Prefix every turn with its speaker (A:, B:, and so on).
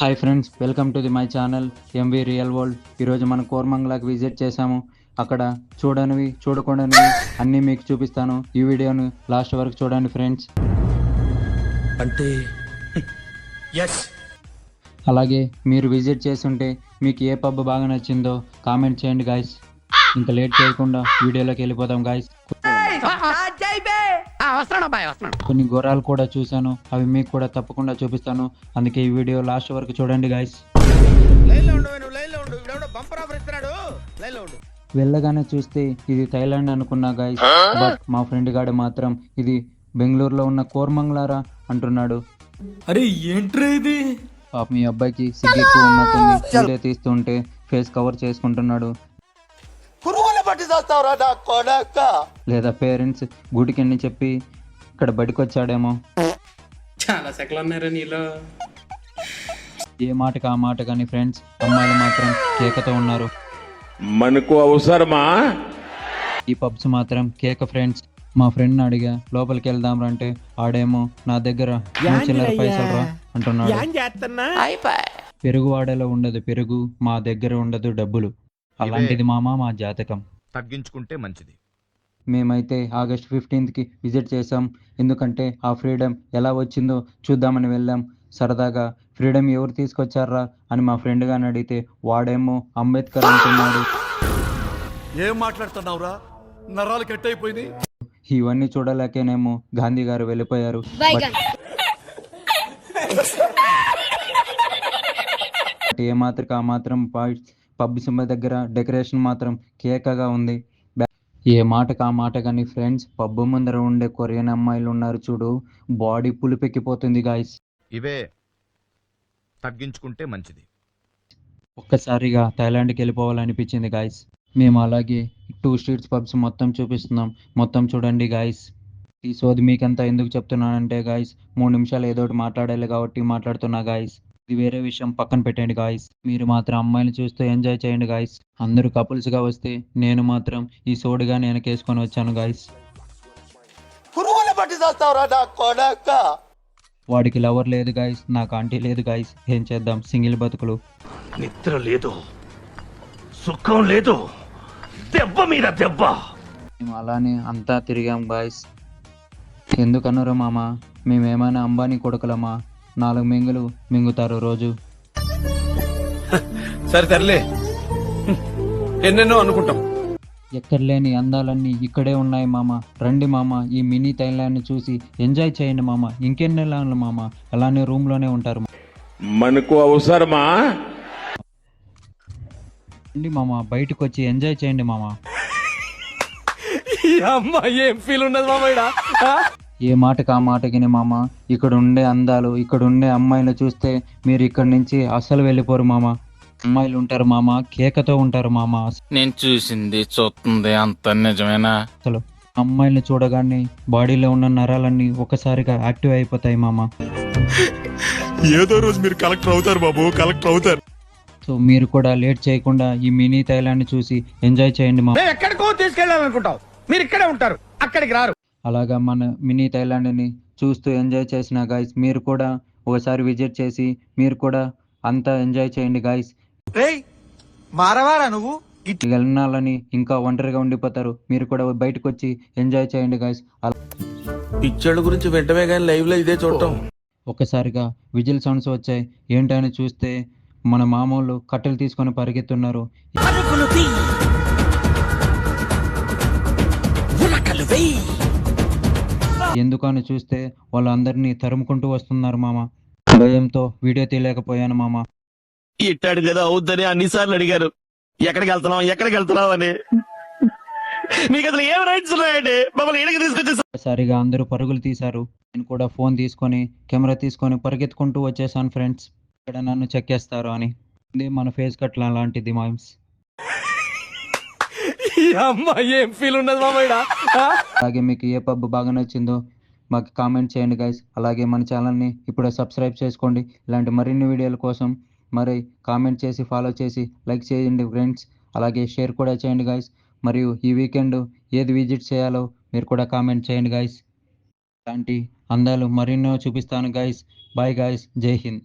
A: Hi friends, welcome to my channel MV real world. ఈరోజు మనం కోరమంగళకి visit చేశాము. అక్కడ చూడనివి చూడకూడనివి అన్నీ మీకు చూపిస్తాను. ఈ వీడియోను లాస్ట్ వరకు చూడండి ఫ్రెండ్స్.
B: అంటే ఎస్
A: అలాగే మీరు విజిట్ చేస్తుంటే మీకు ఏ పబ్ బాగా నచ్చిందో కామెంట్ చేయండి గాయస్. ఇంకా లేట్ చేయకుండా వీడియోలోకి వెళ్ళిపోదాం గాయస్. కొన్ని గుర్రాలు కూడా చూశాను, అవి మీకు కూడా తప్పకుండా చూపిస్తాను. అందుకే ఈ వీడియో లాస్ట్ వరకు చూడండి గాయస్. వెళ్ళగానే చూస్తే ఇది థైలాండ్ అనుకున్నా గాయస్, బట్ మా ఫ్రెండ్ గాడు మాత్రం ఇది బెంగళూరులో ఉన్న కోరమంగళారా అంటున్నాడు.
B: అరే ఏంట్రా ఇది?
A: పాప మీ అబ్బాయికి సిగ్గు ఎక్కువ ఉన్నట్టుంది. వీడియో తీస్తుంటే ఫేస్ కవర్ చేసుకుంటున్నాడు. లేదా పేరెంట్స్ గుడికి చెప్పి ఇక్కడ బడికి వచ్చాడేమో.
C: చాలా సెకలు ఉన్నారా నీలో?
A: ఏ మాటకు ఆ మాట కానీ ఫ్రెండ్స్, అమ్మాయిలు మాత్రం కేకతో ఉన్నారు.
D: మనకు అవసరమా?
A: ఈ పబ్స్ మాత్రం కేక ఫ్రెండ్స్. మా ఫ్రెండ్ అడిగా లోపలికి వెళ్దాం అంటే ఆడేమో నా దగ్గర చిల్లర పైసలు రా అంటున్నాడు. పెరుగు వాడేలో ఉండదు పెరుగు, మా దగ్గర ఉండదు డబ్బులు. అలాంటిది మామ మా జాతకం.
B: తగ్గించుకుంటే మంచిది.
A: మేమైతే ఆగస్ట్ 15కి విజిట్ చేసాం. ఎందుకంటే ఆ ఫ్రీడమ్ ఎలా వచ్చిందో చూద్దామని వెళ్ళాం. సరదాగా ఫ్రీడమ్ ఎవరు తీసుకొచ్చారా అని మా ఫ్రెండ్ గాని అడిగితే వాడేమో అంబేద్కర్ అంటున్నాడు.
B: ఏం మాట్లాడుతున్నావురా? నరాలు కట్ అయిపోయింది.
A: ఇవన్నీ చూడలేకేనేమో గాంధీ గారు వెళ్ళిపోయారు. ఏ మాత్రం ఆ మాత్రం పబ్ సింబల్ దగ్గర డెకరేషన్ మాత్రం కేకగా ఉంది. ఏ మాటకు ఆ మాట కానీ ఫ్రెండ్స్, పబ్బు ముందర ఉండే కొరియన్ అమ్మాయిలు ఉన్నారు చూడు, బాడీ పులిపెక్కిపోతుంది గాయస్.
B: ఇవే తగ్గించుకుంటే మంచిది.
A: ఒక్కసారిగా థైలాండ్కి వెళ్ళిపోవాలనిపించింది గాయస్. మేము అలాగే 2 స్ట్రీట్స్ పబ్స్ మొత్తం చూపిస్తున్నాం, మొత్తం చూడండి గాయస్. ఈ సోది మీకంతా ఎందుకు చెప్తున్నానంటే గాయస్, 3 నిమిషాలు ఏదో ఒకటి మాట్లాడాలి కాబట్టి మాట్లాడుతున్నా గాయస్. ఇది వేరే విషయం పక్కన పెట్టండి గాయస్. మీరు మాత్రం అమ్మాయిని చూస్తూ ఎంజాయ్ చేయండి గాయస్. అందరూ కపుల్స్గా వస్తే నేను మాత్రం ఈ సోడుగా వెనకేసుకొని వచ్చాను గాయస్. వాడికి లవర్ లేదు గాయస్, నాకు ఆంటీ లేదు గాయస్. ఏం చేద్దాం, సింగిల్ బతుకులు.
D: నిద్ర లేదు, సుఖం లేదు, దెబ్బ మీద దెబ్బ.
A: మేము అలానే అంతా తిరిగాం గాయస్. ఎందుకన్నారు మామ, మేమేమైనా అంబానీ కొడుకులమా? 4 మెంగులు మింగుతారు రోజు.
B: సరే తరలే, ఎన్నెన్నో అనుకుంటాం.
A: ఎక్కడ లేని అందాలన్నీ ఇక్కడే ఉన్నాయి మామ. రండి మామ, ఈ మినీ థైలాండ్ చూసి ఎంజాయ్ చేయండి మామ. ఇంకెన్నెలాను మామ, అలానే రూమ్ లోనే ఉంటారు.
D: మనకు అవసరమా?
A: రండి మామ, బయటకు వచ్చి ఎంజాయ్ చేయండి మామ.
B: ఏం ఫీల్ ఉన్నది మామయ్య?
A: ఏ మాటకు ఆ మాటకిని మామ. ఇక్కడ ఉండే అందాలు, ఇక్కడ ఉండే అమ్మాయిలు చూస్తే మీరు ఇక్కడ నుంచి అసలు వెళ్ళిపోరు మామ. అమ్మాయిలు ఉంటారు మామ, కేకతో ఉంటారు మామ.
E: నేను చూసింది చూస్తుంది అంత నిజమేనా?
A: అసలు అమ్మాయిల్ని చూడగానే బాడీలో ఉన్న నరాలన్నీ ఒకసారిగా యాక్టివ్ అయిపోతాయి మామ.
B: ఏదో రోజు మీరు కలెక్టర్ అవుతారు బాబు, కలెక్టర్ అవుతారు.
A: సో మీరు కూడా లేట్ చేయకుండా ఈ మినీ థైలాండ్ చూసి ఎంజాయ్ చేయండి మామ.
B: ఎక్కడికో తీసుకెళ్ళాలనుకుంటాం, మీరు ఇక్కడే ఉంటారు, అక్కడికి రారు.
A: అలాగా మన మినీ థైలాండ్ని చూస్తూ ఎంజాయ్ చేసిన గాయస్, మీరు కూడా ఒకసారి విజిట్ చేసి మీరు కూడా అంతా ఎంజాయ్ చేయండి గాయస్.
B: మారవారా నువ్వు?
A: వెళ్ళాలని ఇంకా ఒంటరిగా ఉండిపోతారు. మీరు కూడా బయటకు వచ్చి ఎంజాయ్ చేయండి గాయస్.
B: పిక్చర్ల గురించి వెంటనే కానీ లైవ్ లో ఇదే చూడటం.
A: ఒక్కసారిగా విజిల్ సౌండ్స్ వచ్చాయి. ఏంటని చూస్తే మన మామూలు కట్టెలు తీసుకొని పరిగెత్తున్నారు. ఎందుకని చూస్తే వాళ్ళందరినీ తరుముకుంటూ వస్తున్నారు మామ. భయంతో వీడియో తీయలేకపోయాను మామ.
F: ఇట్టాడు కదా అవుద్దని అన్నిసార్లు అడిగారు, ఎక్కడికి వెళ్తున్నావు అని. మీకు అసలు ఏం రైట్స్ ఉన్నాయండి మమ్మల్ని ఇక్కడికి తీసుకొచ్చేసి?
A: ఒకసారిగా అందరూ పరుగులు తీశారు. నేను కూడా ఫోన్ తీసుకొని కెమెరా తీసుకొని పరిగెత్తుకుంటూ వచ్చేసాను ఫ్రెండ్స్. ఇక్కడ నన్ను చెక్కేస్తారు అని. ఇది మన ఫేస్ కట్ లాంటిది మామ్స్.
B: ఏం ఫీల్ ఉన్నది మామయ్య?
A: అలాగే మీకు ఏ పబ్ బాగా నచ్చిందో మాకు కామెంట్ చేయండి గైస్. అలాగే మన ఛానల్ని ఇప్పుడే సబ్స్క్రైబ్ చేసుకోండి. ఇలాంటి మరిన్ని వీడియోల కోసం మరి కామెంట్ చేసి ఫాలో చేసి లైక్ చేయండి ఫ్రెండ్స్. అలాగే షేర్ కూడా చేయండి గైస్. మరియు ఈ వీకెండ్ ఏది విజిట్ చేయాలో మీరు కూడా కామెంట్ చేయండి గైస్. ఇలాంటి అందాలు మరెన్నో చూపిస్తాను గైస్. బాయ్ గైస్, జై హింద్.